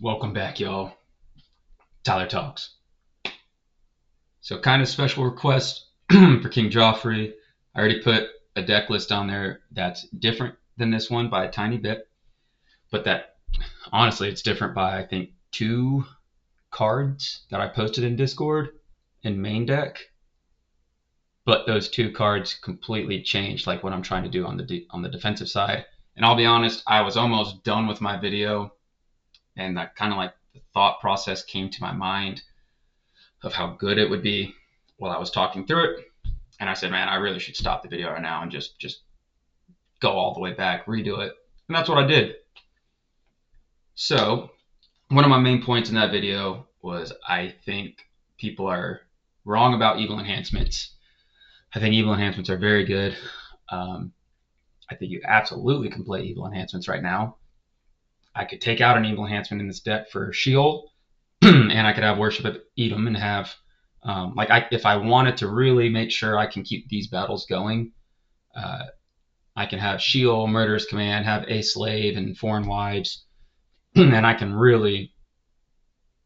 Welcome back, y'all. Tyler Talks. So, kind of special request for King Joffrey. I already put a deck list on there that's different than this one by a tiny bit, but that honestly, it's different by I think 2 cards that I posted in Discord in main deck. But those 2 cards completely changed like what I'm trying to do on the defensive side. And I'll be honest, I was almost done with my video, and that kind of like the thought process came to my mind of how good it would be while I was talking through it. And I said, man, I really should stop the video right now and just go all the way back, redo it. And that's what I did. So one of my main points in that video was I think people are wrong about evil enhancements. I think evil enhancements are very good. I think you absolutely can play evil enhancements right now. I could take out an evil enhancement in this deck for Sheol, and I could have Worship of Edom and have if I wanted to really make sure I can keep these battles going, I can have Sheol, Murderous Command, have a slave and foreign wives, and I can really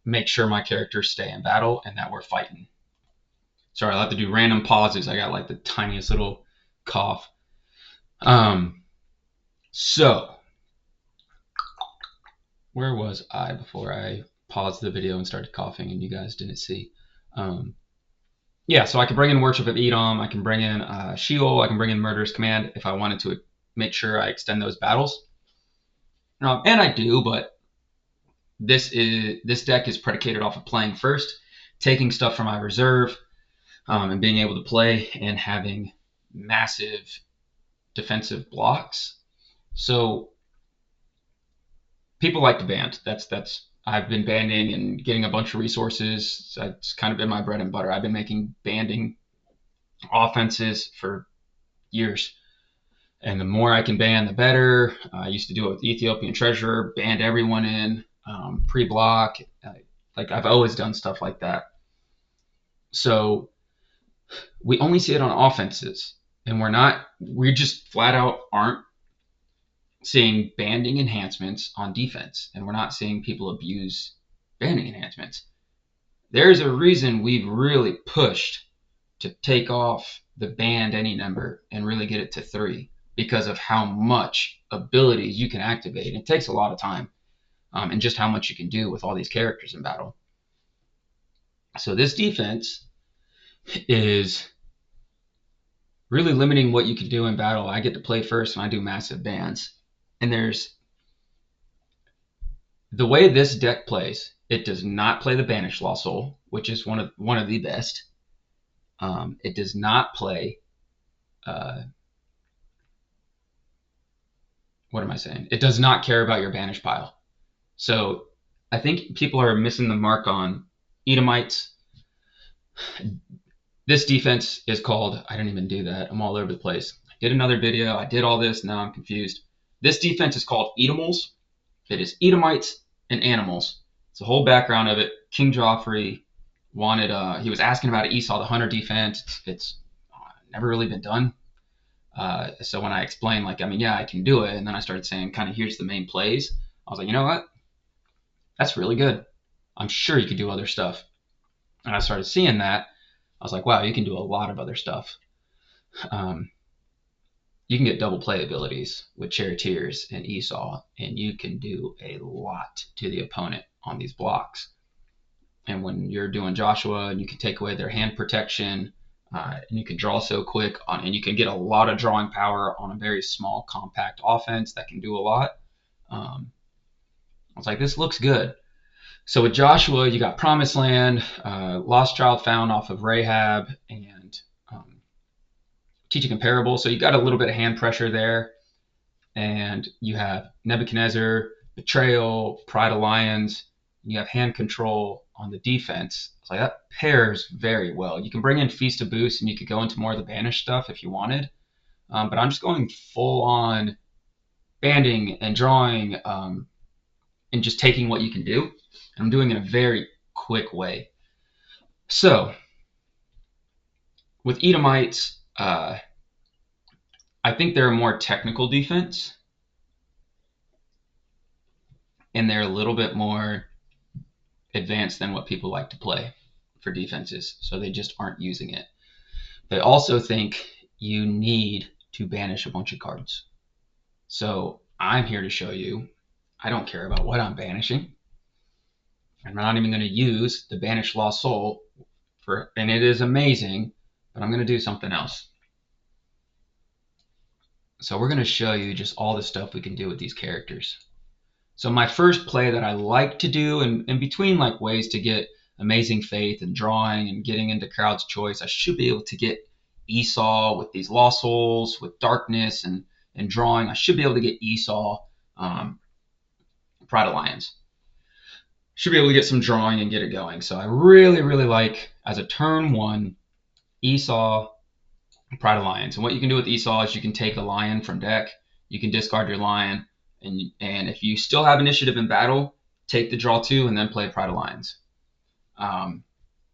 make sure my characters stay in battle and that we're fighting. Sorry, I'll have to do random pauses. I got like the tiniest little cough. So where was I before I paused the video and started coughing and you guys didn't see? Yeah, so I can bring in Worship of Edom, I can bring in Sheol, I can bring in Murderous Command if I wanted to make sure I extend those battles. And I do, but this deck is predicated off of playing first, taking stuff from my reserve, and being able to play and having massive defensive blocks. So people like to band. That's I've been banding and getting a bunch of resources. It's kind of been my bread and butter. I've been making banding offenses for years. And the more I can ban, the better. I used to do it with Ethiopian Treasurer, band everyone in, pre-block. Like I've always done stuff like that. So we only see it on offenses, and we just flat out aren't seeing banding enhancements on defense, and we're not seeing people abuse banding enhancements. There's a reason we've really pushed to take off the band any number and really get it to 3 because of how much abilities you can activate. It takes a lot of time, and just how much you can do with all these characters in battle. So this defense is really limiting what you can do in battle. I get to play first and I do massive bans. And there's the way this deck plays, it does not play the Banished Lost Soul, which is one of the best. It does not play what am I saying? It does not care about your banished pile. So I think people are missing the mark on Edomites. This defense is called, I didn't even do that. I'm all over the place. I did another video. I did all this. Now I'm confused. This defense is called Edomals. It is Edomites and Animals. It's the whole background of it. King Joffrey wanted, he was asking about Esau the Hunter defense. It's never really been done. So when I explained, like, I mean, yeah, I can do it. And then I started saying, kind of, here's the main plays. I was like, you know what? That's really good. I'm sure you could do other stuff. And I started seeing that. I was like, wow, you can do a lot of other stuff. You can get double play abilities with Charioteers and Esau, and you can do a lot to the opponent on these blocks. And when you're doing Joshua, and you can take away their hand protection, and you can draw so quick, and you can get a lot of drawing power on a very small, compact offense that can do a lot. I was like, this looks good. So with Joshua, you got Promised Land, Lost Child Found off of Rahab, and Teaching in Parable. So you got a little bit of hand pressure there. And you have Nebuchadnezzar, Betrayal, Pride of Lions. You have hand control on the defense. It's like that pairs very well. You can bring in Feast of Boost, and you could go into more of the banished stuff if you wanted. But I'm just going full on banding and drawing, and just taking what you can do. And I'm doing it in a very quick way. So with Edomites, I think they're a more technical defense. and they're a little bit more advanced than what people like to play for defenses, so they just aren't using it. They also think you need to banish a bunch of cards. So I'm here to show you I don't care about what I'm banishing. I'm not even going to use the Banish Lost Soul and it is amazing, but I'm going to do something else. So we're going to show you just all the stuff we can do with these characters. So my first play that I like to do, in between like ways to get Amazing Faith and drawing and getting into Crowd's Choice, I should be able to get Esau with these Lost Souls, with Darkness and drawing. I should be able to get Esau, Pride of Lions. Should be able to get some drawing and get it going. So I really, really like, as a turn one, Esau, Pride of Lions. And what you can do with Esau is you can take a lion from deck, you can discard your lion, and if you still have initiative in battle, take the draw two and then play Pride of Lions.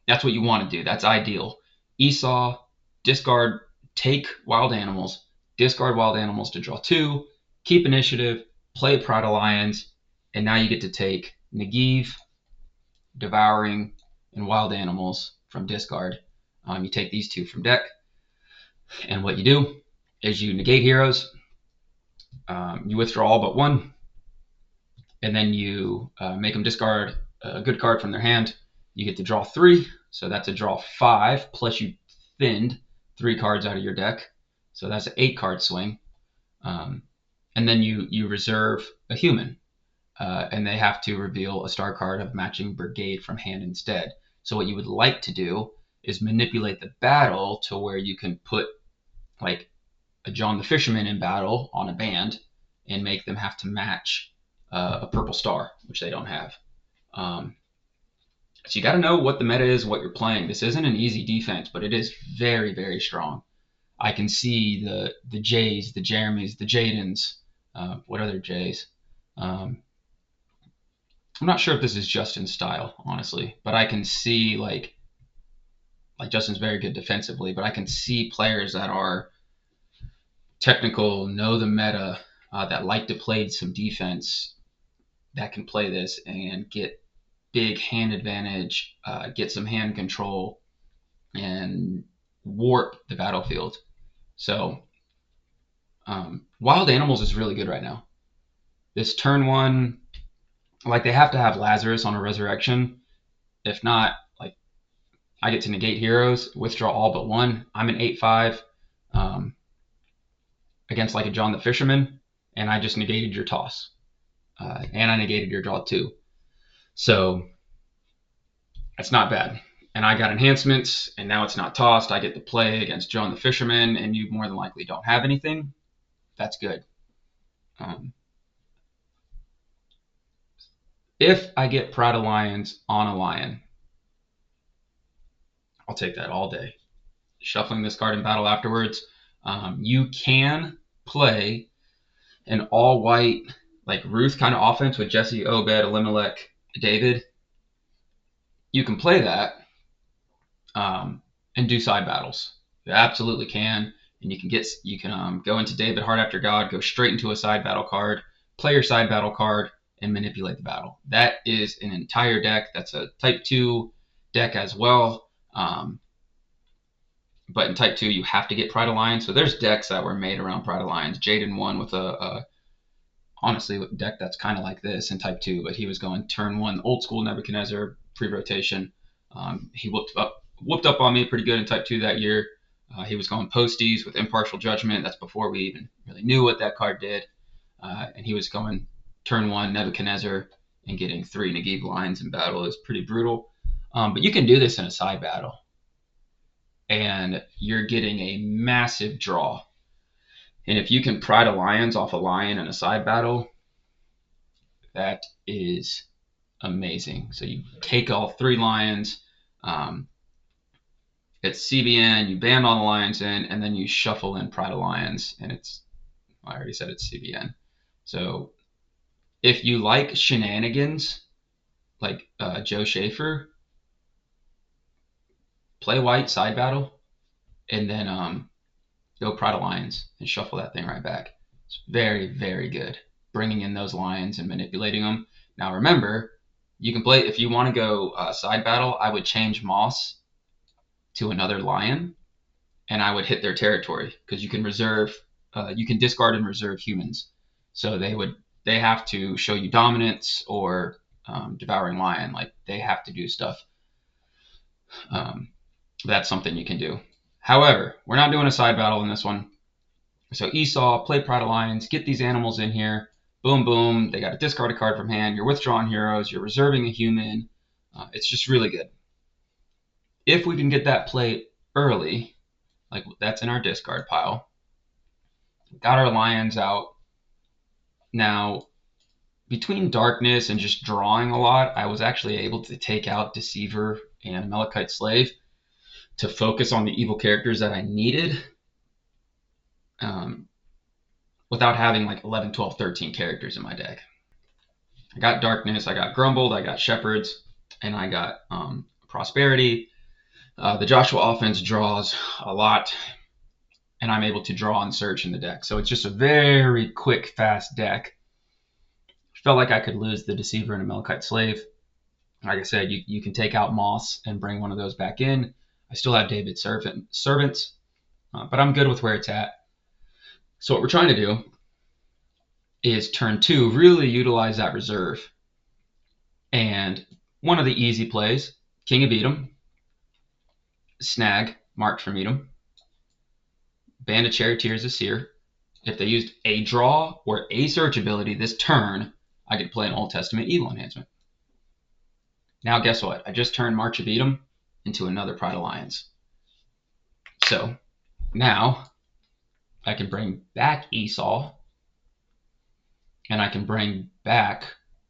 That's what you want to do. That's ideal. Esau, discard, take wild animals, discard wild animals to draw two, keep initiative, play Pride of Lions, and now you get to take Negev, Devouring, and Wild Animals from discard. You take these two from deck, and what you do is you negate heroes, you withdraw all but one, and then you make them discard a good card from their hand. You get to draw three, so that's a draw five, plus you thinned three cards out of your deck, so that's an 8-card swing. And then you reserve a human, and they have to reveal a star card of matching brigade from hand instead. So what you would like to do is manipulate the battle to where you can put like a John the Fisherman in battle on a band and make them have to match a purple star, which they don't have. So you got to know what the meta is, what you're playing. This isn't an easy defense, but it is very, very strong. I can see the Jays, the Jeremys, the Jadens. What other Jays? I'm not sure if this is Justin's style, honestly, but I can see like Justin's very good defensively, but I can see players that are technical, know the meta, that like to play some defense, that can play this and get big hand advantage, get some hand control, and warp the battlefield. So Wild Animals is really good right now. This turn one, like they have to have Lazarus on a resurrection. If not, like I get to negate heroes, withdraw all but one. I'm an 8/5 against like a John the Fisherman, and I just negated your toss, and I negated your draw two. So that's not bad. And I got enhancements, and now it's not tossed. I get to play against John the Fisherman, and you more than likely don't have anything. That's good. If I get Pride of Lions on a lion, I'll take that all day. Shuffling this card in battle afterwards. You can play an all-white, like Ruth kind of offense with Jesse, Obed, Elimelech, David. You can play that and do side battles. You absolutely can, and you can go into David Heart After God, go straight into a side battle card, play your side battle card, and manipulate the battle. That is an entire deck. That's a Type 2 deck as well. But in Type 2, you have to get Pride of Lions. So there's decks that were made around Pride of Lions. Jaden won with honestly, a deck that's kind of like this in Type 2, but he was going turn one, old school Nebuchadnezzar, pre-rotation. He whooped up on me pretty good in Type 2 that year. He was going posties with Impartial Judgment. That's before we even really knew what that card did. And he was going turn one, Nebuchadnezzar, and getting 3 Negev lines in battle. It was pretty brutal. But you can do this in a side battle, and you're getting a massive draw. And if you can Pride of Lions off a lion in a side battle, that is amazing. So you take all 3 lions, it's CBN, you ban all the lions in, and then you shuffle in Pride of Lions, and I already said it's CBN. So if you like shenanigans, like Joe Schaefer, play white side battle, and then go Pride of Lions and shuffle that thing right back. It's very, very good. Bringing in those lions and manipulating them, Now remember, you can play, if you want to go side battle, I would change Moss to another lion, and I would hit their territory, because you can reserve, you can discard and reserve humans. So they have to show you dominance or devouring lion. Like, they have to do stuff. Um, that's something you can do. However, we're not doing a side battle in this one. So Esau, play Pride of Lions, get these animals in here. Boom, boom. They got to discard a card from hand. You're withdrawing heroes. You're reserving a human. It's just really good. If we can get that play early, like that's in our discard pile, got our lions out. Now, between darkness and just drawing a lot, I was actually able to take out Deceiver and Amalekite Slave to focus on the evil characters that I needed, without having like 11, 12, 13 characters in my deck. I got Darkness, I got Grumbled, I got Shepherds, and I got Prosperity. The Joshua offense draws a lot, and I'm able to draw and search in the deck. So it's just a very quick, fast deck. Felt like I could lose the Deceiver and Amalekite Slave. Like I said, you can take out Moss and bring one of those back in. I still have David's Servants, but I'm good with where it's at. So what we're trying to do is turn 2, really utilize that reserve. And one of the easy plays, King of Edom, snag, March from Edom, Band of Charioteers of Seer. If they used a draw or a search ability this turn, I could play an Old Testament Evil Enhancement. Now guess what? I just turned March of Edom into another Pride Alliance. So now I can bring back Esau, and I can bring back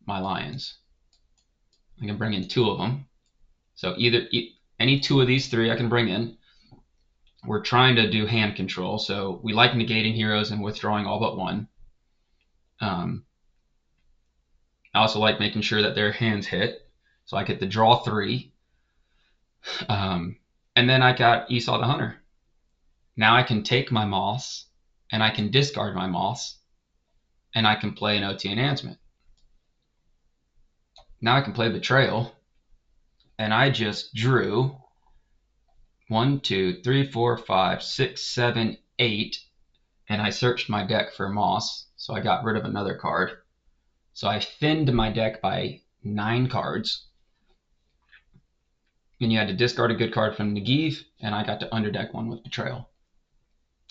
my lions. I can bring in 2 of them. So either any 2 of these 3 I can bring in. We're trying to do hand control, so we like negating heroes and withdrawing all but 1. I also like making sure that their hands hit, so I get to draw 3. And then I got Esau the Hunter. Now I can take my Moss, and I can discard my Moss, and I can play an OT enhancement. Now I can play Betrayal, and I just drew 1, 2, 3, 4, 5, 6, 7, 8, and I searched my deck for Moss, so I got rid of another card. So I thinned my deck by 9 cards. And you had to discard a good card from Negev, and I got to underdeck 1 with Betrayal.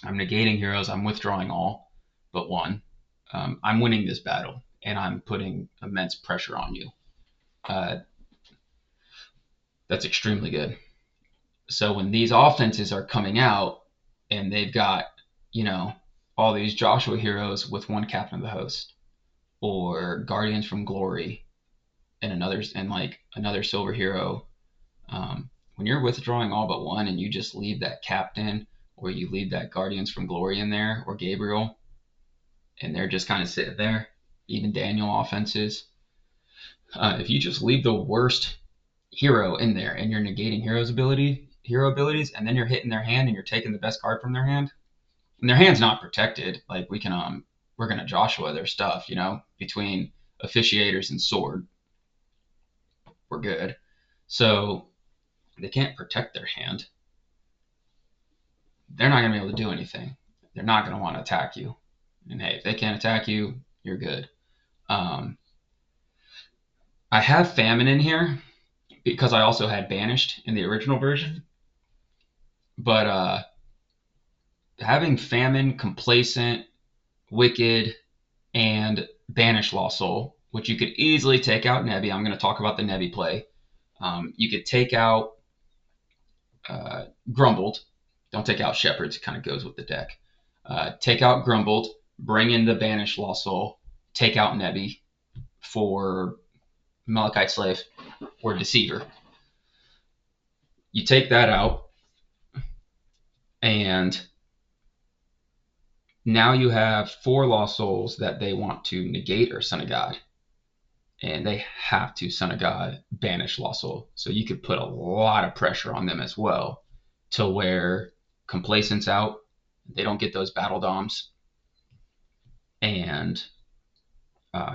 I'm negating heroes, I'm withdrawing all but 1. I'm winning this battle, and I'm putting immense pressure on you. That's extremely good. So when these offenses are coming out, and they've got, all these Joshua heroes with 1 Captain of the Host, or Guardians from Glory, and another silver hero, when you're withdrawing all but 1 and you just leave that captain, or you leave that Guardians from Glory in there, or Gabriel, and they're just kind of sitting there, even Daniel offenses, if you just leave the worst hero in there and you're negating hero abilities, and then you're hitting their hand and you're taking the best card from their hand, and their hand's not protected, like we're gonna Joshua their stuff, between officiators and sword, we're good. So they can't protect their hand. They're not going to be able to do anything. They're not going to want to attack you. And hey, if they can't attack you, you're good. I have Famine in here because I also had Banished in the original version. But having Famine, Complacent, Wicked, and Banish Lost Soul, which you could easily take out Nebi. I'm going to talk about the Nebi play. You could take out Grumbled. Don't take out Shepherds. It kind of goes with the deck. Take out Grumbled. Bring in the Banished Lost Soul. Take out Nebi for Amalekite Slave or Deceiver. You take that out, and now you have 4 Lost Souls that they want to negate or Son of God. And they have to Son of God banish Lost Soul. So you could put a lot of pressure on them as well, to where Complacent's out. They don't get those battle doms. And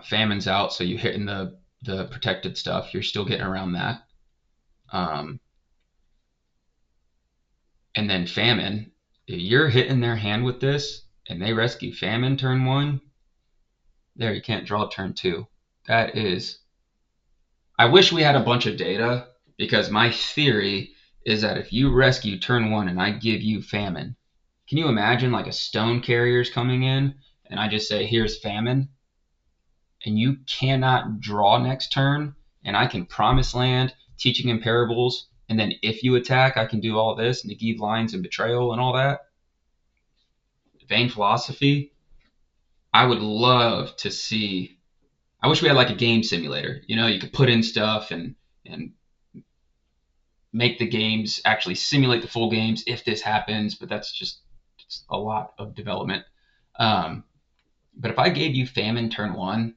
Famine's out, so you're hitting the the protected stuff. You're still getting around that. Um, and then famine. If you're hitting their hand with this and they rescue famine turn 1, there, you can't draw turn 2. That is. I wish we had a bunch of data, because my theory is that if you rescue turn 1 and I give you famine, can you imagine like a stone carrier's coming in and I just say, here's famine, and you cannot draw next turn, and I can promise land, teaching in parables, and then if you attack, I can do all this, negate lines and betrayal and all that. Vain philosophy. I would love to see. I wish we had like a game simulator. You could put in stuff and make the games actually simulate the full games if this happens, but that's just it's a lot of development. Um, but if I gave you famine turn 1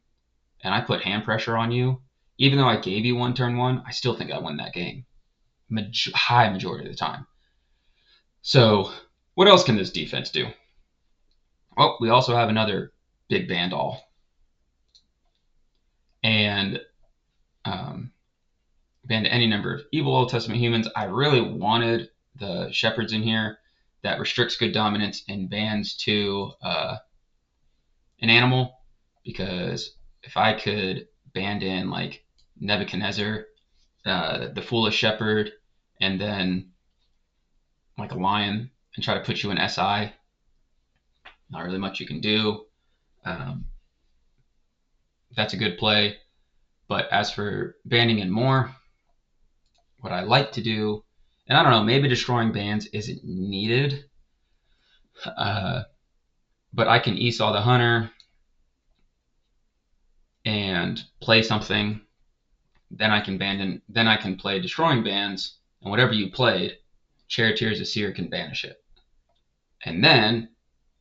and I put hand pressure on you, even though I gave you one turn 1, I still think I win that game. High majority of the time. So, what else can this defense do? Well, we also have another big Bandall. And banned any number of evil Old Testament humans. I really wanted the shepherds in here. That restricts good dominance and bans to an animal, because if I could band in like Nebuchadnezzar, the foolish shepherd, and then like a lion, and try to put you in SI, not really much you can do. Um, that's a good play. But as for banding in more, what I like to do, and I don't know, maybe destroying bands isn't needed, uh, but I can Esau the Hunter and play something. Then I can band then I can play destroying bands, and whatever you played, Charioteers of Seer can banish it. And then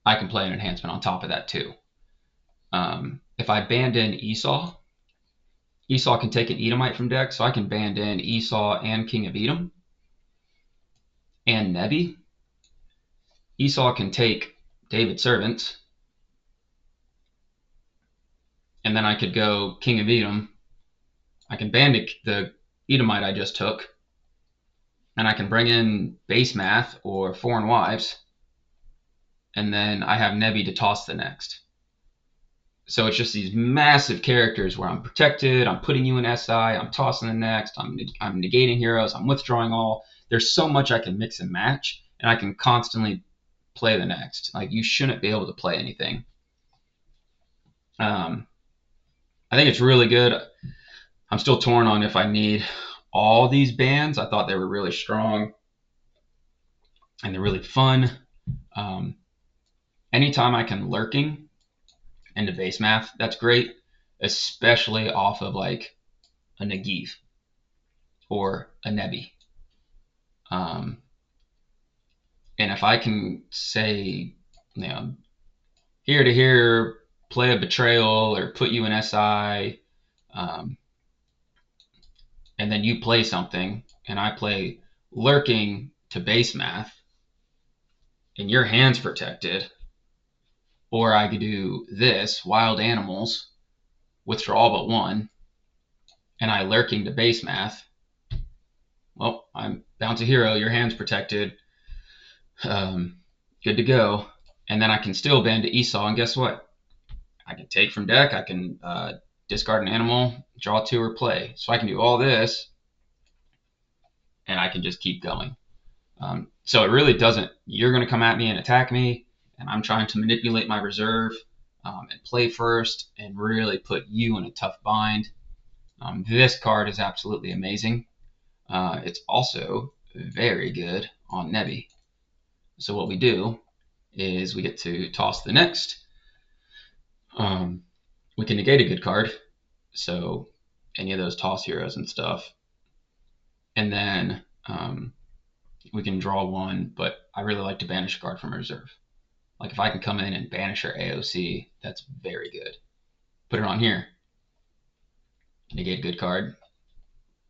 I can play an enhancement on top of that too. If I band in Esau, Esau can take an Edomite from deck, so I can band in Esau and King of Edom and Nebi. Esau can take David's servants, and then I could go King of Edom. I can band the Edomite I just took, and I can bring in base math or foreign wives, and then I have Nebi to toss the next. So it's just these massive characters where I'm protected, I'm putting you in SI, I'm tossing the next, I'm negating heroes, I'm withdrawing all. There's so much I can mix and match, and I can constantly play the next. Like, you shouldn't be able to play anything. I think it's really good. I'm still torn on if I need all these bands. I thought they were really strong and they're really fun. Anytime I can lurking into base math, that's great, especially off of like a Nagiv or a Nebi. And if I can say, here to here, play a betrayal or put you in SI, and then you play something, and I play lurking to base math, and your hand's protected, or I could do this, wild animals, withdraw all but one, and I lurking to base math. Well, I'm bounce a hero, your hand's protected, good to go. And then I can still bend to Esau, and guess what? I can take from deck, I can discard an animal, draw 2, or play. So I can do all this, and I can just keep going. So it really doesn't, you're going to come at me and attack me, and I'm trying to manipulate my reserve and play first and really put you in a tough bind. This card is absolutely amazing. It's also very good on Nebi. So what we do is we get to toss the next. We can negate a good card, so any of those toss heroes and stuff. And then we can draw 1, but I really like to banish a card from reserve. Like if I can come in and banish our AOC, that's very good. Put it on here. Negate a good card.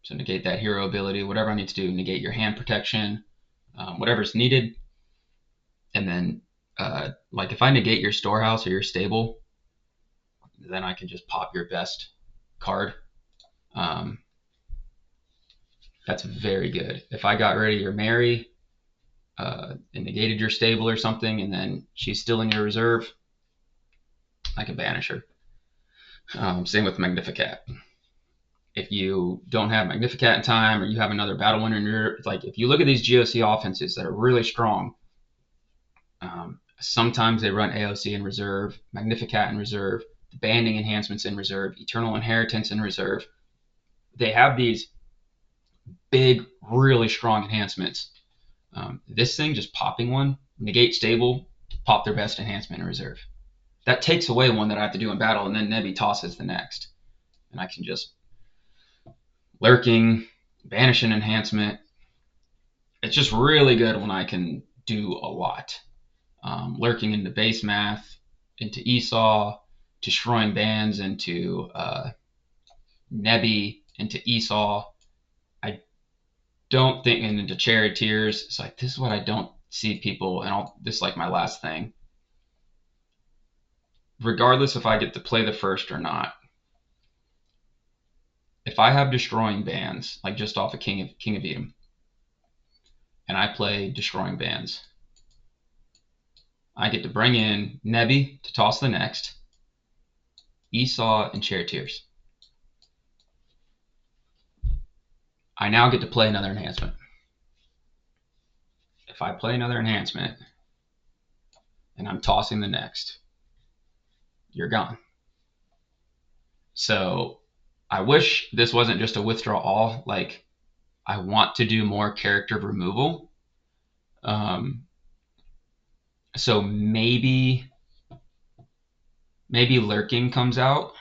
So negate that hero ability, whatever I need to do, negate your hand protection, whatever's needed. And then like if I negate your storehouse or your stable, then I can just pop your best card Um, that's very good. If I got rid of your Mary and negated your stable or something, and then she's still in your reserve, I can banish her. Same with Magnificat. If you don't have Magnificat in time, or you have another battle winner in your, like, if you look at these GOC offenses that are really strong, sometimes they run AOC in reserve, Magnificat in reserve, the banding enhancements in reserve, Eternal Inheritance in reserve. They have these big, really strong enhancements. This thing, just popping one, negate stable, pop their best enhancement in reserve. That takes away one that I have to do in battle, and then Nebi tosses the next. And I can just lurking, banish an enhancement. It's just really good when I can do a lot. Lurking into base math, into Esau, destroying bands, into Nebi, into Esau. I don't think, and into charioteers. It's like, this is what I don't see people, and this is like my last thing. Regardless if I get to play the first or not, if I have destroying bands, like just off of King of Edom, and I play destroying bands, I get to bring in Nebi to toss the next, Esau, and charioteers. I now get to play another enhancement. If I play another enhancement and I'm tossing the next, you're gone. So I wish this wasn't just a withdraw all. Like, I want to do more character removal. So maybe lurking comes out.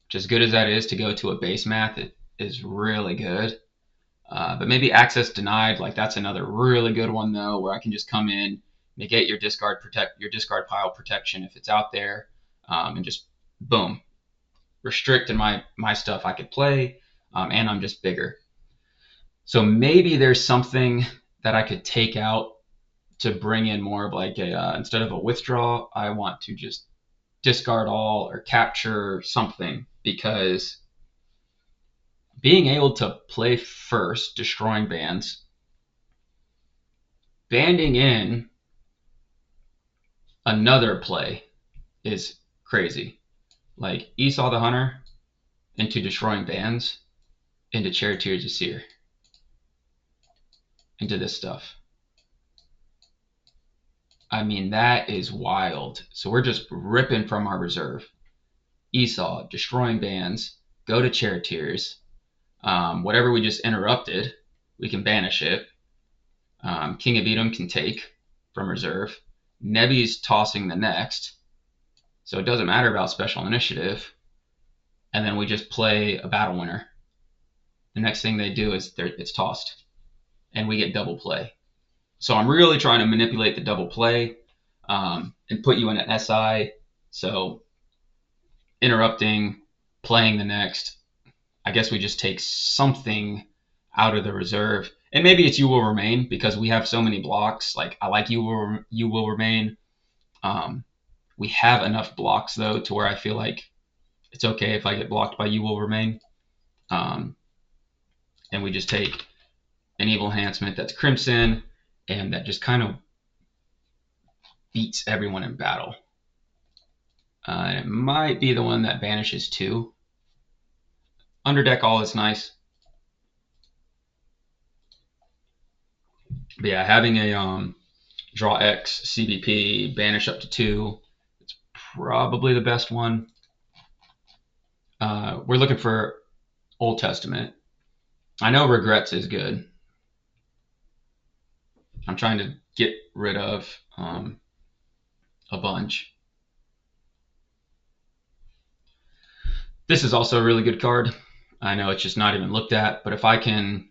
Which, as good as that is to go to a base math, it is really good. But maybe access denied, like that's another really good one though, where I can just come in, negate your discard pile protection if it's out there, and just boom, restricting my stuff I could play, and I'm just bigger. So maybe there's something that I could take out to bring in more of like a instead of a withdraw, I want to just discard all or capture something, because being able to play first, destroying bands, banding in another play is crazy. Like Esau the Hunter into destroying bands, into Charioteers of Seer, into this stuff. I mean, that is wild. So we're just ripping from our reserve. Esau, destroying bands, go to Charioteers. Whatever we just interrupted, we can banish it. King of Edom can take from reserve. Nebi's tossing the next. So it doesn't matter about special initiative. And then we just play a battle winner. The next thing they do is it's tossed. And we get double play. So I'm really trying to manipulate the double play and put you in an SI. So interrupting, playing the next. I guess we just take something out of the reserve. And maybe it's You Will Remain, because we have so many blocks. Like, I like You Will Remain. We have enough blocks, though, to where I feel like it's okay if I get blocked by You Will Remain. And we just take an evil enhancement that's Crimson, and that just kind of beats everyone in battle. And it might be the one that banishes 2. Underdeck all is nice. But yeah, having a draw X, CBP, banish up to 2, it's probably the best one. We're looking for Old Testament. I know Regrets is good. I'm trying to get rid of a bunch. This is also a really good card. I know it's just not even looked at, but if I can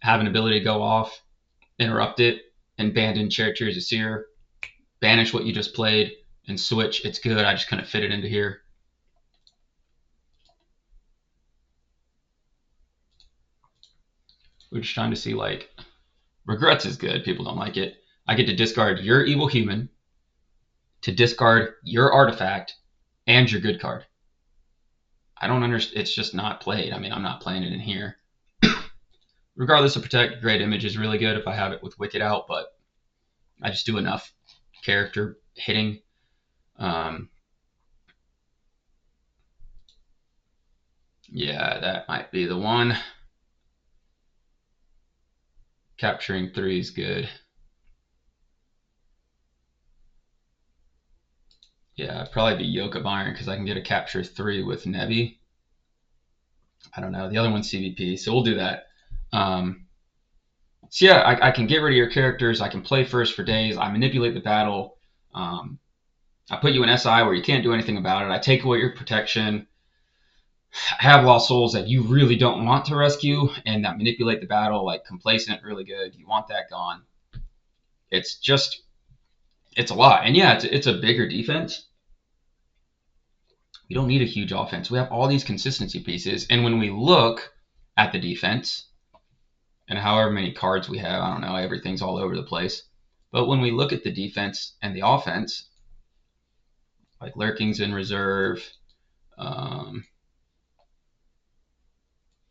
have an ability to go off, interrupt it, and abandon Charioteers of Seer, banish what you just played, and switch, it's good. I just couldn't fit it into here. We're just trying to see, like, Regrets is good. People don't like it. I get to discard your Evil Human, to discard your artifact, and your good card. I don't understand. It's just not played. I mean, I'm not playing it in here. Regardless of protect, great image is really good if I have it with wicked out, but I just do enough character hitting. Yeah, that might be the one. Capturing 3 is good. Yeah, it'd probably be Yoke of Iron because I can get a capture 3 with Nevi. I don't know. The other one's CVP, so we'll do that. So yeah, I can get rid of your characters. I can play first for days. I manipulate the battle. I put you in SI where you can't do anything about it. I take away your protection. Have lost souls that you really don't want to rescue, and that manipulate the battle, like complacent, really good. You want that gone. It's just, it's a lot. And yeah, it's a bigger defense. We don't need a huge offense. We have all these consistency pieces. And when we look at the defense and however many cards we have, I don't know, everything's all over the place. But when we look at the defense and the offense, like Lurking's in reserve,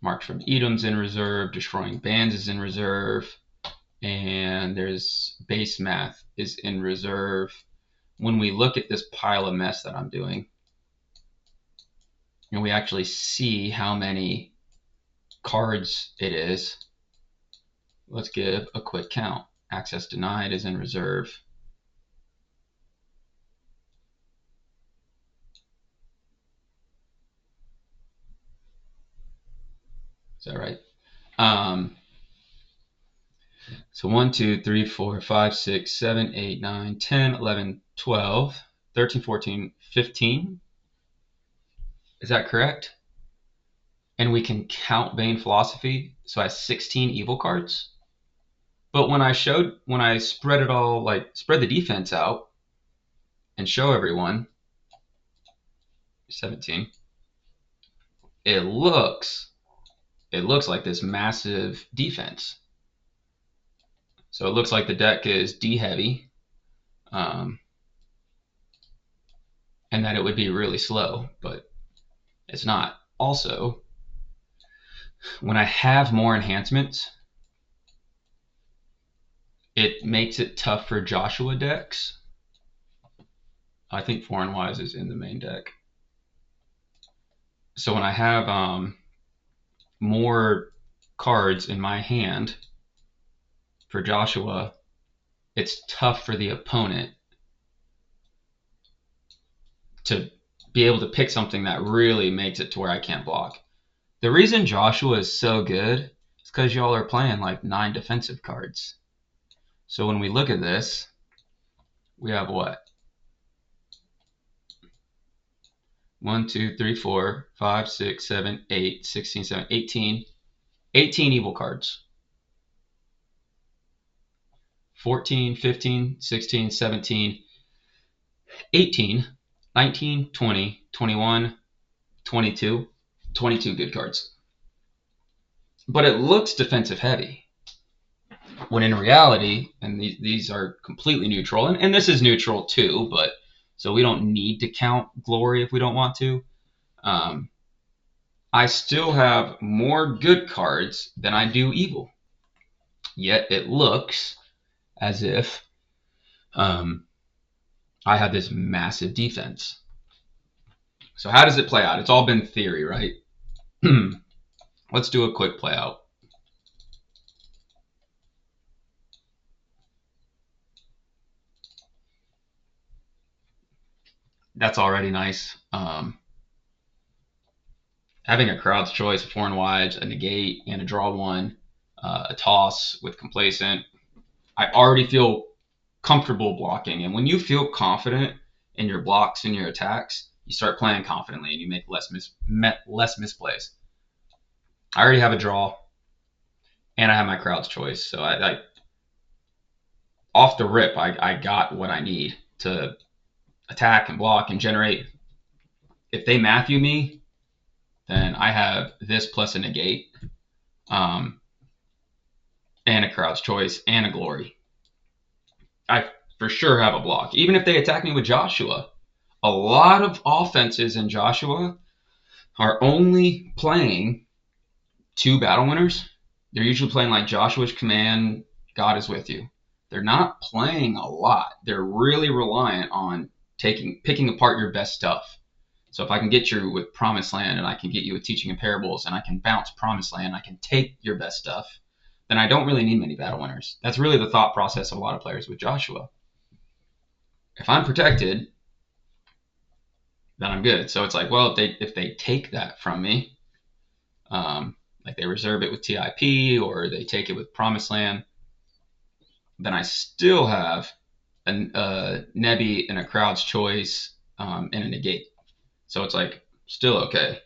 Marks from Edom's in reserve, Destroying Bands is in reserve, and there's Base Math is in reserve. When we look at this pile of mess that I'm doing, and we actually see how many cards it is, let's give a quick count. Access Denied is in reserve. Is that right? So 1, 2, 3, 4, 5, 6, 7, 8, 9, 10, 11, 12, 13, 14, 15. Is that correct? And we can count Bane Philosophy, so I have 16 evil cards. But when I spread it all, like spread the defense out and show everyone 17, it looks like this massive defense. So it looks like the deck is D heavy, and that it would be really slow, but it's not. Also, when I have more enhancements, it makes it tough for Joshua decks. I think Foreign Wise is in the main deck. So when I have more cards in my hand for Joshua, it's tough for the opponent to be able to pick something that really makes it to where I can't block. The reason Joshua is so good is because y'all are playing like 9 defensive cards. So when we look at this, we have what? 1, 2, 3, 4, 5, 6, 7, 8, 16, 17, 18. 18 evil cards. 14, 15, 16, 17, 18, 19, 20, 21, 22. 22 good cards. But it looks defensive heavy. When in reality, and these are completely neutral, and this is neutral too, but so we don't need to count glory if we don't want to. I still have more good cards than I do evil. Yet it looks as if I have this massive defense. So how does it play out? It's all been theory, right? Let's do a quick play out. That's already nice. Having a crowd's choice, a foreign wide, a negate, and a draw one, a toss with complacent. I already feel comfortable blocking. And when you feel confident in your blocks and your attacks, you start playing confidently and you make less misplays. I already have a draw, and I have my crowd's choice. So I off the rip, I got what I need to attack and block and generate. If they Matthew me, then I have this plus a negate, and a crowd's choice and a glory. I for sure have a block. Even if they attack me with Joshua, a lot of offenses in Joshua are only playing 2 battle winners. They're usually playing like Joshua's Command, God is with you. They're not playing a lot. They're really reliant on picking apart your best stuff. So if I can get you with Promised Land, and I can get you with Teaching in Parables, and I can bounce Promised Land, I can take your best stuff, then I don't really need many battle winners. That's really the thought process of a lot of players with Joshua. If I'm protected, then I'm good. So it's like, well, if they take that from me, like they reserve it with TIP or they take it with Promised Land, then I still have a Nebi and a Crowd's Choice and a negate. So it's like still okay.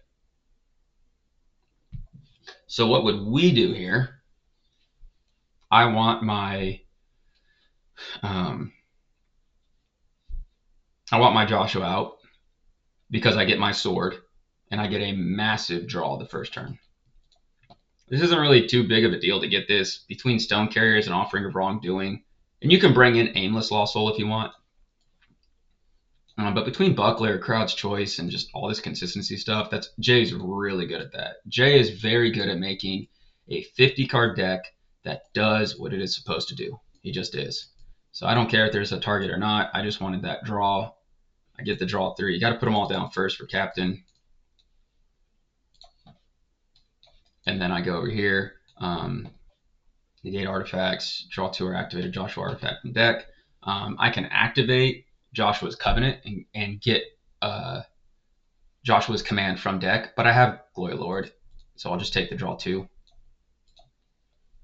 So what would we do here? I want my Joshua out because I get my sword and I get a massive draw the first turn. This isn't really too big of a deal to get this between Stone Carriers and Offering of Wrongdoing. And you can bring in Aimless Lost Soul if you want. But between Buckler, Crowd's Choice, and just all this consistency stuff, Jay's really good at that. Jay is very good at making a 50-card deck that does what it is supposed to do. He just is. So I don't care if there's a target or not. I just wanted that draw. I get the draw 3. You got to put them all down first for Captain. And then I go over here, negate artifacts, draw 2 or activate a Joshua artifact from deck. I can activate Joshua's Covenant and get Joshua's Command from deck, but I have Glory Lord, so I'll just take the draw 2.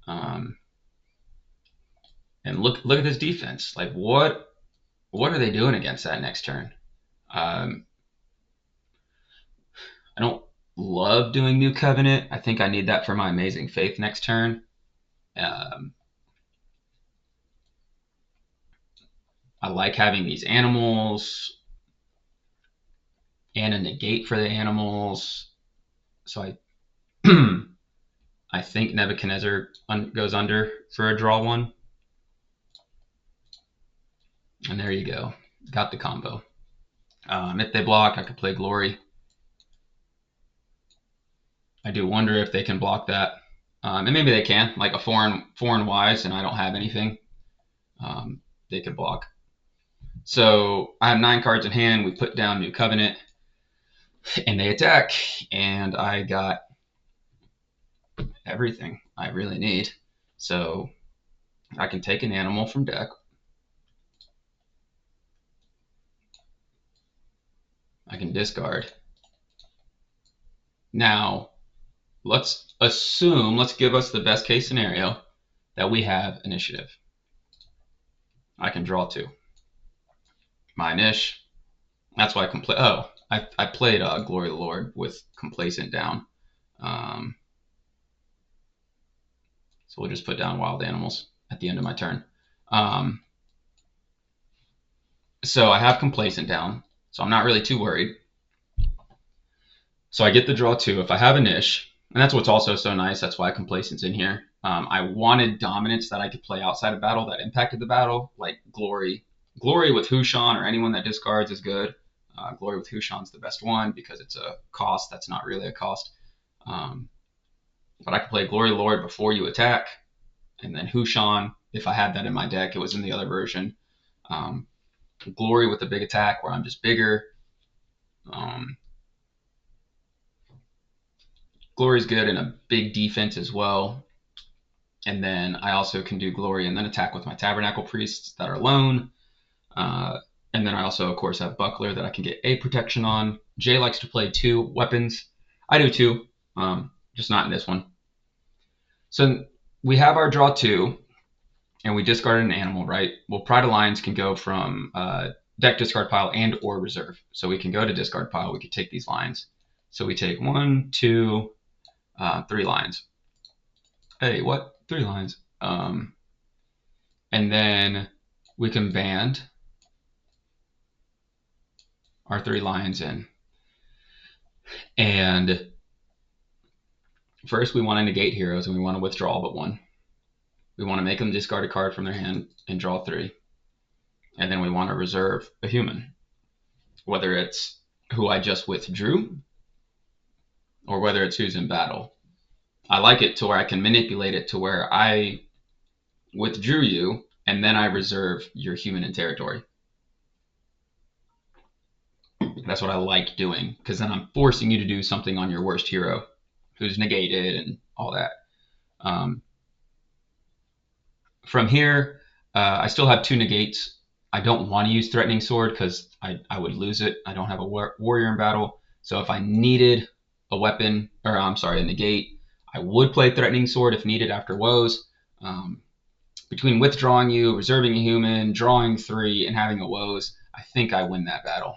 And look at this defense. Like what are they doing against that next turn? I don't love doing New Covenant. I think I need that for my Amazing Faith next turn. I like having these animals and a negate for the animals. So I think Nebuchadnezzar goes under for a draw 1. And there you go. Got the combo. If they block, I could play Glory. I do wonder if they can block that. And maybe they can, like a 4 and Wise, and I don't have anything. They could block. So I have 9 cards in hand. We put down New Covenant, and they attack. And I got everything I really need. So I can take an animal from deck. I can discard. Now, let's give us the best case scenario that we have initiative. I can draw 2. My niche. That's why I can play. Oh, I played Glory of the Lord with Complacent down. So we'll just put down Wild Animals at the end of my turn. So I have Complacent down, so I'm not really too worried. So I get the draw 2. If I have a niche, and that's what's also so nice, that's why Complacent's in here. I wanted dominance that I could play outside of battle that impacted the battle, like Glory. Glory with Hushan or anyone that discards is good. Glory with Hushan's the best one because it's a cost that's not really a cost. But I could play Glory Lord before you attack, and then Hushan, if I had that in my deck, it was in the other version. Glory with a big attack where I'm just bigger. Glory's good in a big defense as well. And then I also can do Glory and then attack with my Tabernacle Priests that are alone. And then I also, of course, have Buckler that I can get a protection on. Jay likes to play 2 weapons. I do too, just not in this one. So we have our draw 2, and we discarded an animal, right? Well, Pride of Lions can go from deck discard pile and or reserve. So we can go to discard pile. We could take these lines. So we take 1, 2, 3 lines. Hey, what? 3 lines. And then we can band our 3 lions in. And first we want to negate heroes and we want to withdraw but 1. We want to make them discard a card from their hand and draw 3. And then we want to reserve a human. Whether it's who I just withdrew or whether it's who's in battle. I like it to where I can manipulate it to where I withdrew you and then I reserve your human in territory. That's what I like doing, because then I'm forcing you to do something on your worst hero who's negated and all that. Um, from here, I still have 2 negates. I don't want to use Threatening Sword because I would lose it. I don't have a warrior in battle. So if I needed a weapon, or I'm sorry, a negate, I would play Threatening Sword if needed after woes. Between withdrawing you, reserving a human, drawing 3, and having a woes, I think I win that battle.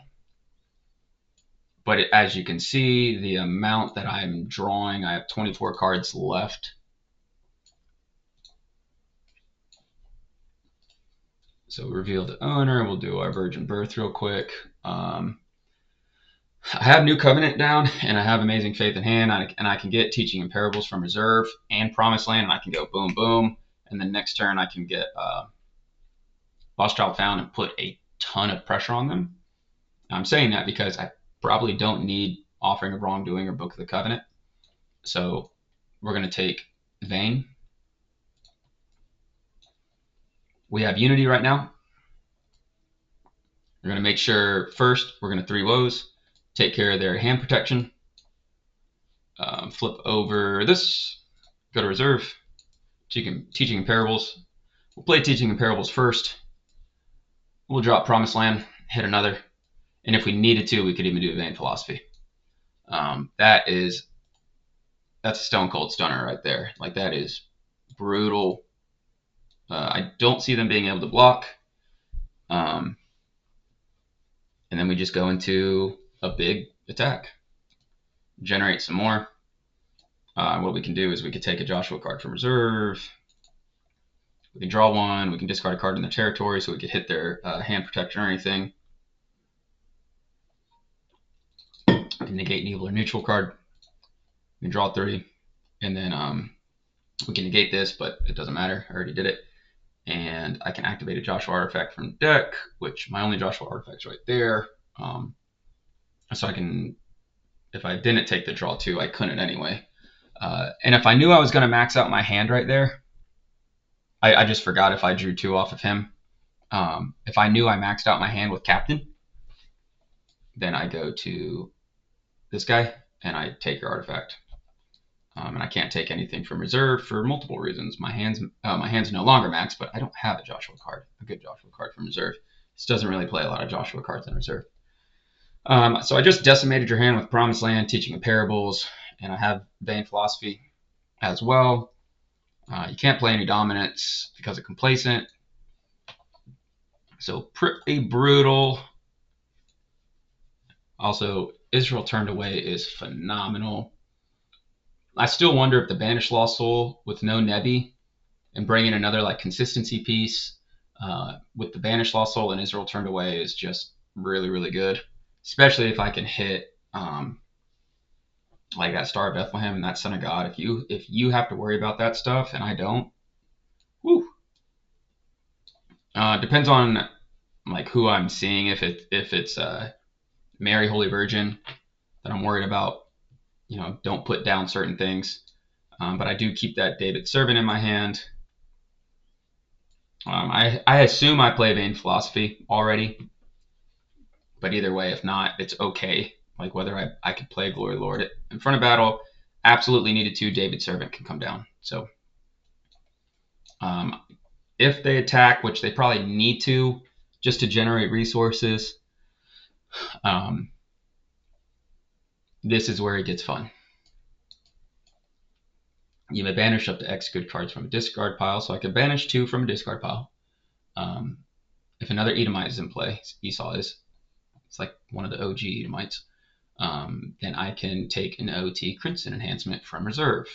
But as you can see, the amount that I'm drawing, I have 24 cards left. So reveal the owner. We'll do our Virgin Birth real quick. I have New Covenant down, and I have Amazing Faith in hand, and I can get Teaching in Parables from reserve and Promised Land, and I can go boom, boom. And then next turn, I can get Lost Child Found and put a ton of pressure on them. I'm saying that because I probably don't need Offering of Wrongdoing or Book of the Covenant. So we're going to take Vayne. We have Unity right now. We're going to make sure first we're going to 3 woes, take care of their hand protection. Flip over this, go to reserve, Teaching in Parables. We'll play Teaching in Parables first. We'll drop Promised Land, hit another, and if we needed to, we could even do a Vain Philosophy. That's a stone cold stunner right there. Like, that is brutal. I don't see them being able to block. And then we just go into a big attack. Generate some more. What we can do is we could take a Joshua card from reserve. We can draw 1. We can discard a card in their territory, so we could hit their hand protection or anything. We can negate an evil or neutral card. We can draw 3. And then we can negate this, but it doesn't matter. I already did it. And I can activate a Joshua artifact from the deck, which my only Joshua artifact's right there. So I can, if I didn't take the draw 2, I couldn't anyway. And if I knew I was going to max out my hand right there, I just forgot if I drew 2 off of him. If I knew I maxed out my hand with Captain, then I go to this guy and I take your artifact. And I can't take anything from reserve for multiple reasons. My hand's no longer maxed, but I don't have a Joshua card, a good Joshua card from reserve. This doesn't really play a lot of Joshua cards in reserve. So I just decimated your hand with Promised Land, Teaching in Parables, and I have Vain Philosophy as well. You can't play any Dominance because of Complacent. So pretty brutal. Also, Israel Turned Away is phenomenal. I still wonder if the Banished Lost Soul with no Nebi and bringing another like consistency piece with the Banished Lost Soul and Israel Turned Away is just really, really good. Especially if I can hit like that Star of Bethlehem and that Son of God. If you have to worry about that stuff and I don't, whew. Depends on like who I'm seeing. If it's Mary Holy Virgin that I'm worried about, don't put down certain things. But I do keep that David Servant in my hand. I assume I play Vain Philosophy already, but either way, if not, it's okay. Like whether I could play Glory Lord it in front of battle, absolutely needed to. David Servant can come down. So if they attack, which they probably need to, just to generate resources, this is where it gets fun. You may banish up to X good cards from a discard pile, so I can banish 2 from a discard pile. If another Edomite is in play, Esau is, it's like one of the OG Edomites, then I can take an OT Crimson Enhancement from reserve.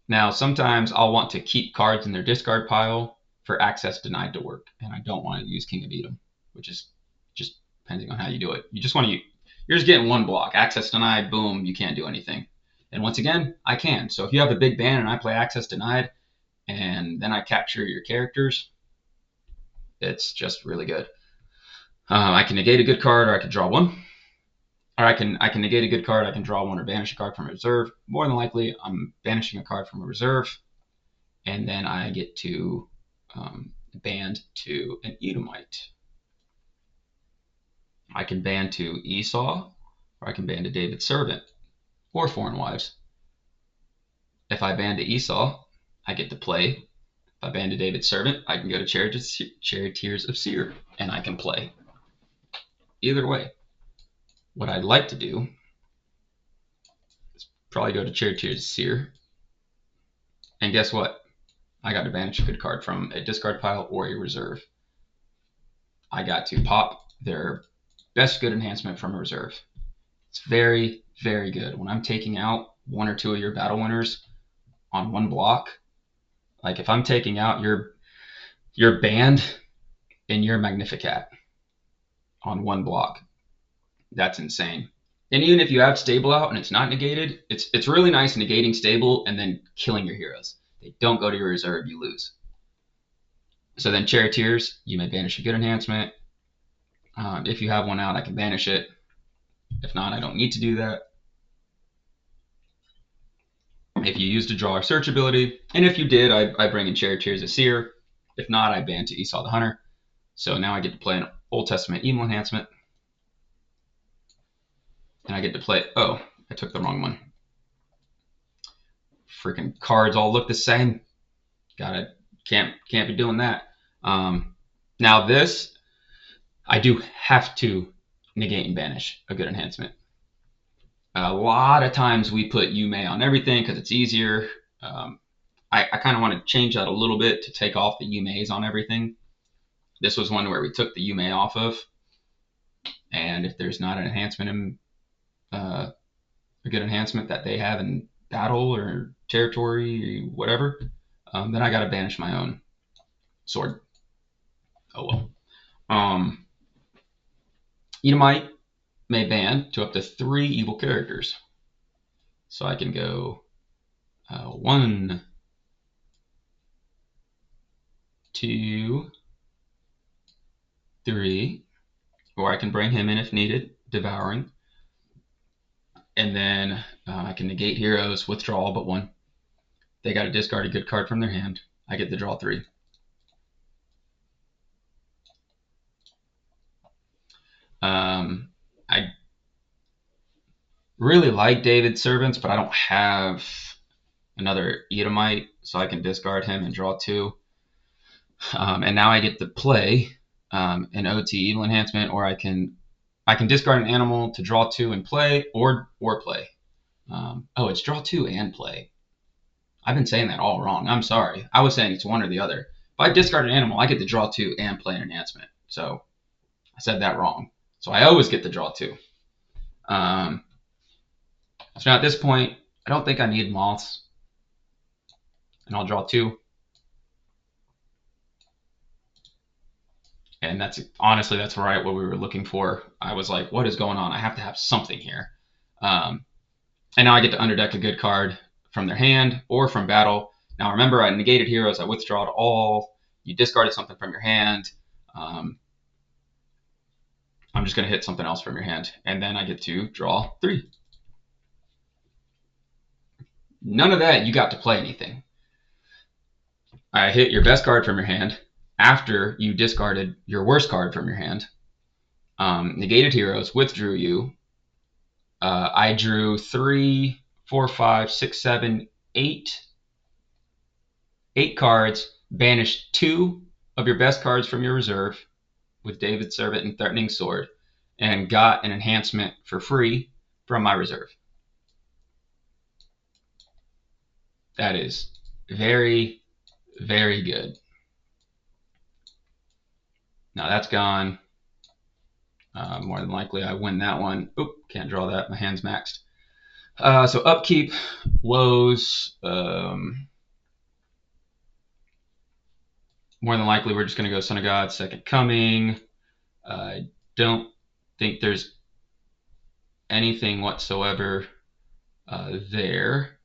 Now, sometimes I'll want to keep cards in their discard pile for access denied to work, and I don't want to use King of Edom, which is just depending on how you do it. You just want to, you're just getting 1 block. Access denied, boom, you can't do anything. And once again, I can. So if you have a big ban and I play access denied, and then I capture your characters, It's just really good. I can negate a good card, or I can draw one. Or I can negate a good card, I can draw one or banish a card from a reserve. More than likely, I'm banishing a card from a reserve, and then I get to band to an Edomite. I can band to Esau, or I can band to David's servant, or foreign wives. If I band to Esau, I get to play. If I band to David's servant, I can go to Charioteers of Seir, and I can play. Either way, what I'd like to do is probably go to Charioteers of Seir, and guess what? I got to banish a good card from a discard pile or a reserve. I got to pop their best good enhancement from a reserve. It's very, very good. When I'm taking out one or two of your battle winners on one block, like if I'm taking out your band and your Magnificat on one block, that's insane. And even if you have stable out and it's not negated, it's really nice negating stable and then killing your heroes. They don't go to your reserve, you lose. So then Charioteers, you may banish a good enhancement. If you have one out, I can banish it. If not, I don't need to do that. If you used a draw or search ability, and if you did, I bring in Charioteers of Seir. If not, I ban to Esau the Hunter. So now I get to play an Old Testament Evil enhancement. And I get to play, oh, I took the wrong one. Freaking cards all look the same. Can't be doing that. Now this, I do have to negate and banish a good enhancement. A lot of times we put Yume on everything because it's easier. I kind of want to change that a little bit to take off the Yume's on everything. This was one where we took the Yume off of, and if there's not an enhancement in a good enhancement that they have in battle or territory, whatever, then I got to banish my own sword. Oh well. Edomite may ban to up to 3 evil characters. So I can go 1, 2, 3, or I can bring him in if needed, devouring. And then I can negate heroes, withdraw all but 1. They got to discard a good card from their hand. I get to draw 3. I really like David's servants, but I don't have another Edomite, so I can discard him and draw 2. And now I get to play an OT evil enhancement, or I can discard an animal to draw 2 and play, or play. Oh, it's draw 2 and play. I've been saying that all wrong. I'm sorry. I was saying it's one or the other. If I discard an animal, I get to draw 2 and play an enhancement. So I said that wrong. So I always get to draw 2. So now at this point, I don't think I need moths. And I'll draw 2. And that's honestly, that's right what we were looking for. I was like, what is going on? I have to have something here. And now I get to underdeck a good card from their hand or from battle. Now remember, I negated heroes. I withdrawed all. You discarded something from your hand. I'm just going to hit something else from your hand. And then I get to draw 3. None of that, you got to play anything. I hit your best card from your hand after you discarded your worst card from your hand. Negated heroes, withdrew you. I drew 3, 4, 5, 6, 7, 8 cards, banished 2 of your best cards from your reserve with David's Servant and Threatening Sword, and got an enhancement for free from my reserve. That is very, very good. Now that's gone. More than likely I win that one. Oop, can't draw that. My hand's maxed. So upkeep, woes. More than likely we're just going to go Son of God, Second Coming. I don't think there's anything whatsoever there.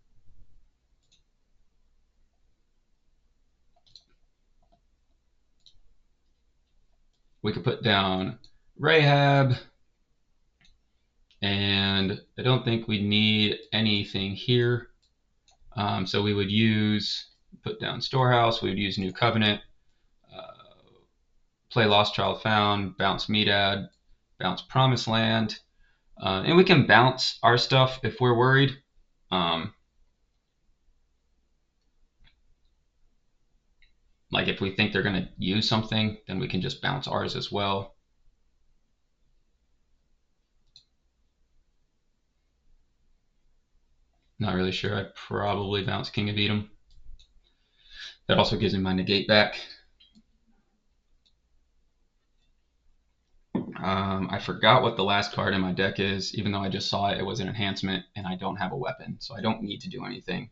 we could put down Rahab, and I don't think we need anything here. So we would put down Storehouse, we would use New Covenant, play Lost Child Found, bounce Medad, bounce Promised Land, and we can bounce our stuff if we're worried. Like if we think they're going to use something, then we can just bounce ours as well. Not really sure. I'd probably bounce King of Edom. That also gives me my negate back. I forgot what the last card in my deck is, even though I just saw it. It was an enhancement, and I don't have a weapon, so I don't need to do anything.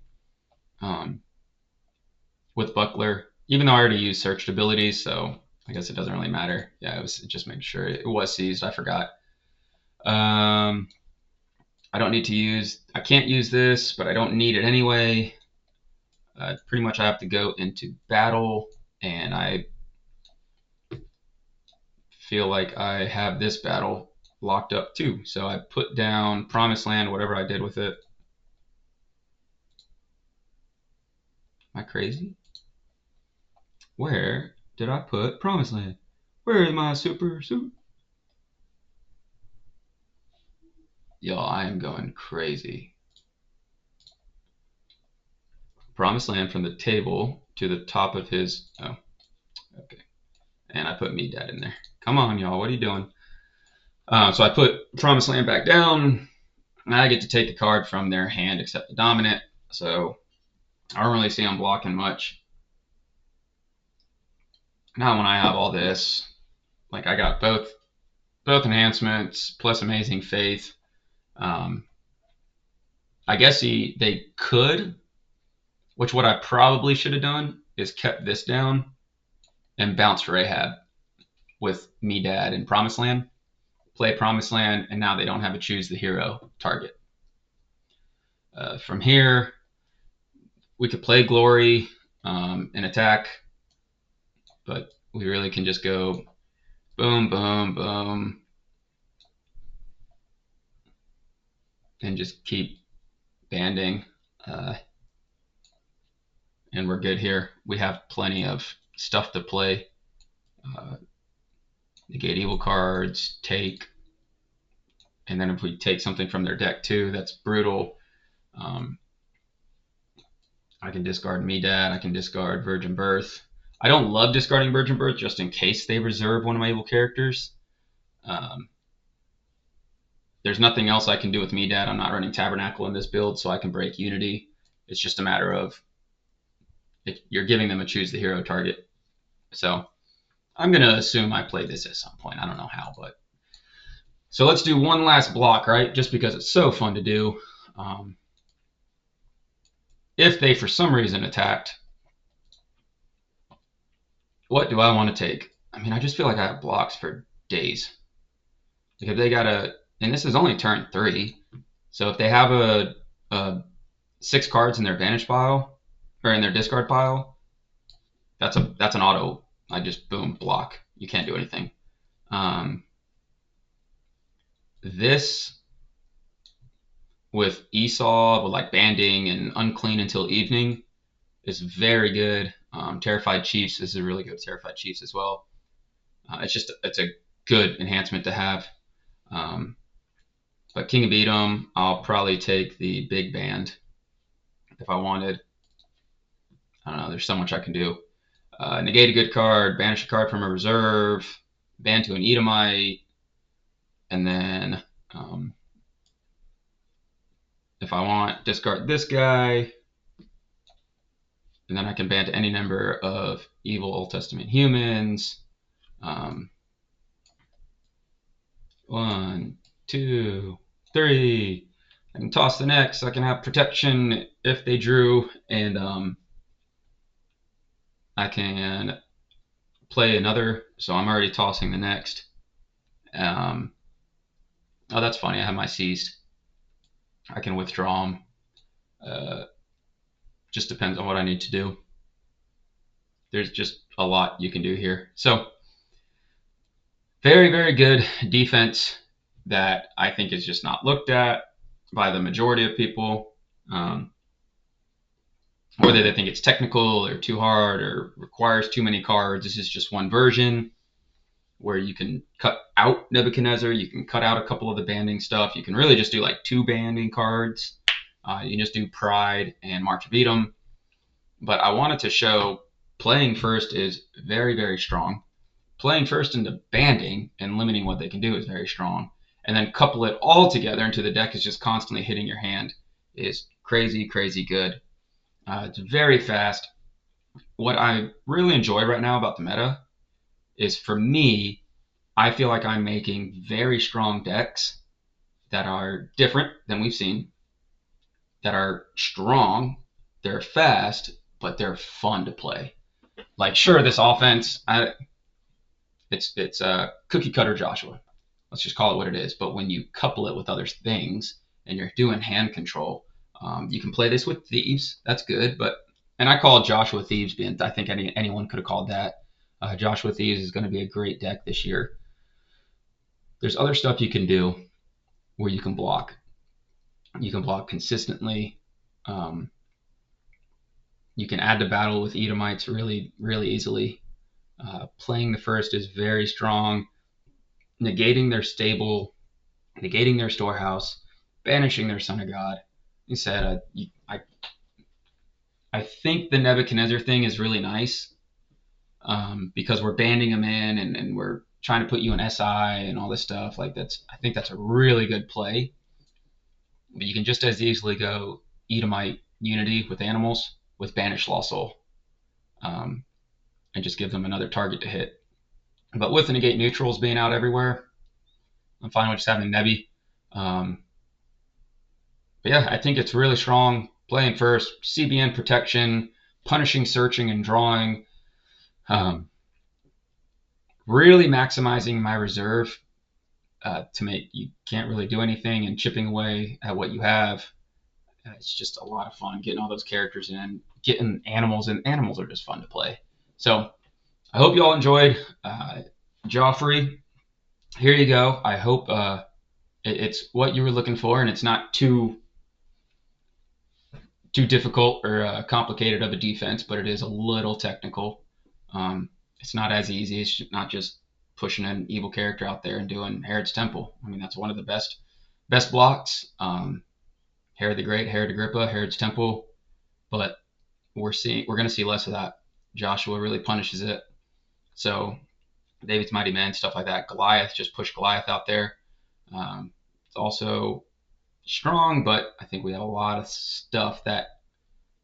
With Buckler, even though I already used searched abilities, so I guess it doesn't really matter. Yeah, it was just making sure it was seized. I forgot. I don't need to use. I can't use this, but I don't need it anyway. Pretty much I have to go into battle, and I feel like I have this battle locked up too. So I put down Promised Land, whatever I did with it. Am I crazy? Where did I put Promised Land? Where is my super suit? Yo, I am going crazy. Promised Land from the table to the top of his. Oh, okay. And I put Medad in there. Come on, y'all. What are you doing? So I put Promised Land back down. I get to take the card from their hand except the dominant. So I don't really see them blocking much. Now when I have all this, like I got both enhancements plus Amazing Faith. I guess they could, which what I probably should have done is kept this down and bounced Rahab with Medad and Promised Land. Play Promised Land, and now they don't have a choose the hero target. From here, we could play Glory and attack, but we really can just go boom, boom, boom, and just keep banding. And we're good here. We have plenty of stuff to play. Negate evil cards, take, and then if we take something from their deck too, that's brutal. I can discard Medad, I can discard Virgin Birth. I don't love discarding Virgin Birth just in case they reserve one of my evil characters. There's nothing else I can do with Medad. I'm not running Tabernacle in this build, so I can break Unity. It's just a matter of if you're giving them a choose the hero target. So I'm going to assume I play this at some point. I don't know how, but. So let's do one last block, right? Just because it's so fun to do. If they, for some reason, attacked, what do I want to take? I mean, I just feel like I have blocks for days. Like if they got and this is only turn 3, so if they have a 6 cards in their advantage pile or in their discard pile, that's an auto. I just boom block. You can't do anything. This with Esau with like banding and unclean until evening is very good. Terrified Chiefs is a really good Terrified Chiefs as well. It's a good enhancement to have. But King of Edom, I'll probably take the big band if I wanted. I don't know. There's so much I can do. Negate a good card, banish a card from a reserve, ban to an Edomite, and then if I want, discard this guy, and then I can ban to any number of evil Old Testament humans. 1, 2, 3. I can toss the next. I can have protection if they drew, and I can play another. So I'm already tossing the next. Oh, that's funny. I have my seized. I can withdraw them. Just depends on what I need to do. There's just a lot you can do here. So Very, very good defense that I think is just not looked at by the majority of people. Um, Whether they think it's technical or too hard or requires too many cards, this is just one version where you can cut out Nebuchadnezzar, you can cut out a couple of the banding stuff, you can really just do like 2 banding cards. You can just do Pride and March of Edom. But I wanted to show playing first is very, very strong. Playing first into banding and limiting what they can do is very strong. And then couple it all together into the deck is just constantly hitting your hand is crazy, crazy good. It's very fast. What I really enjoy right now about the meta is, for me, I feel like I'm making very strong decks that are different than we've seen, that are strong, they're fast, but they're fun to play. Like, sure, this offense, it's a cookie cutter Joshua. Let's just call it what it is. But when you couple it with other things and you're doing hand control, you can play this with thieves. That's good. And I call Joshua Thieves, being I think anyone could have called that. Joshua Thieves is going to be a great deck this year. There's other stuff you can do where you can block. You can block consistently. Um, you can add to battle with Edomites really, really easily. Playing the first is very strong. Negating their stable, negating their storehouse, banishing their son of God. He said, I think the Nebuchadnezzar thing is really nice, because we're banding them in, and we're trying to put you in SI and all this stuff. Like, I think that's a really good play. But you can just as easily go Edomite Unity with animals with Banish Lost Soul, um, and just give them another target to hit. But with the negate neutrals being out everywhere, I'm fine with just having Nebi. But yeah, I think it's really strong. Playing first, CBN protection, punishing, searching, and drawing. Um, really maximizing my reserve, to make you can't really do anything, and chipping away at what you have. It's just a lot of fun getting all those characters in, getting animals, and animals are just fun to play. So I hope you all enjoyed. Joffrey, here you go. I hope it's what you were looking for, and it's not too difficult or complicated of a defense, but it is a little technical. It's not as easy. It's not just pushing an evil character out there and doing Herod's Temple. I mean, that's one of the best blocks. Herod the Great, Herod Agrippa, Herod's Temple, but we're going to see less of that. Joshua really punishes it. So David's Mighty Men, stuff like that. Goliath, just push Goliath out there. It's also strong, but I think we have a lot of stuff that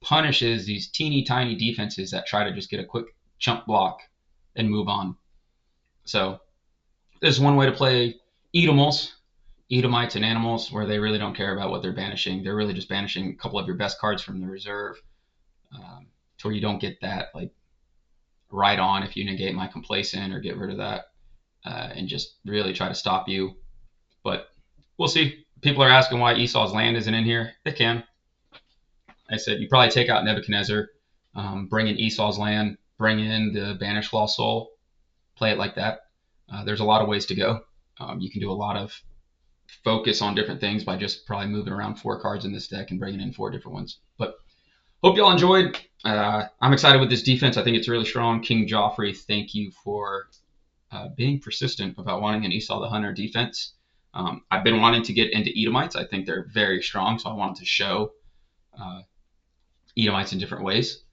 punishes these teeny tiny defenses that try to just get a quick chump block and move on. So this is one way to play Edomals, Edomites and Animals, where they really don't care about what they're banishing. They're really just banishing a couple of your best cards from the reserve, to where you don't get that like right on if you negate my complacent or get rid of that, and just really try to stop you. But we'll see. People are asking why Esau's land isn't in here. They can. I said you probably take out Nebuchadnezzar, bring in Esau's land, bring in the Banished Lost Soul, play it like that. There's a lot of ways to go. You can do a lot of focus on different things by just probably moving around 4 cards in this deck and bringing in 4 different ones. But hope y'all enjoyed. I'm excited with this defense. I think it's really strong. King Joffrey, thank you for being persistent about wanting an Esau the Hunter defense. I've been wanting to get into Edomites. I think they're very strong, so I wanted to show Edomites in different ways.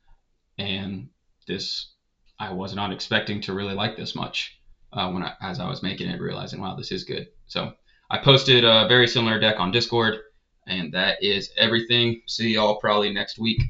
And this, I was not expecting to really like this much, as I was making it, realizing, wow, this is good. So I posted a very similar deck on Discord, and that is everything. See y'all probably next week.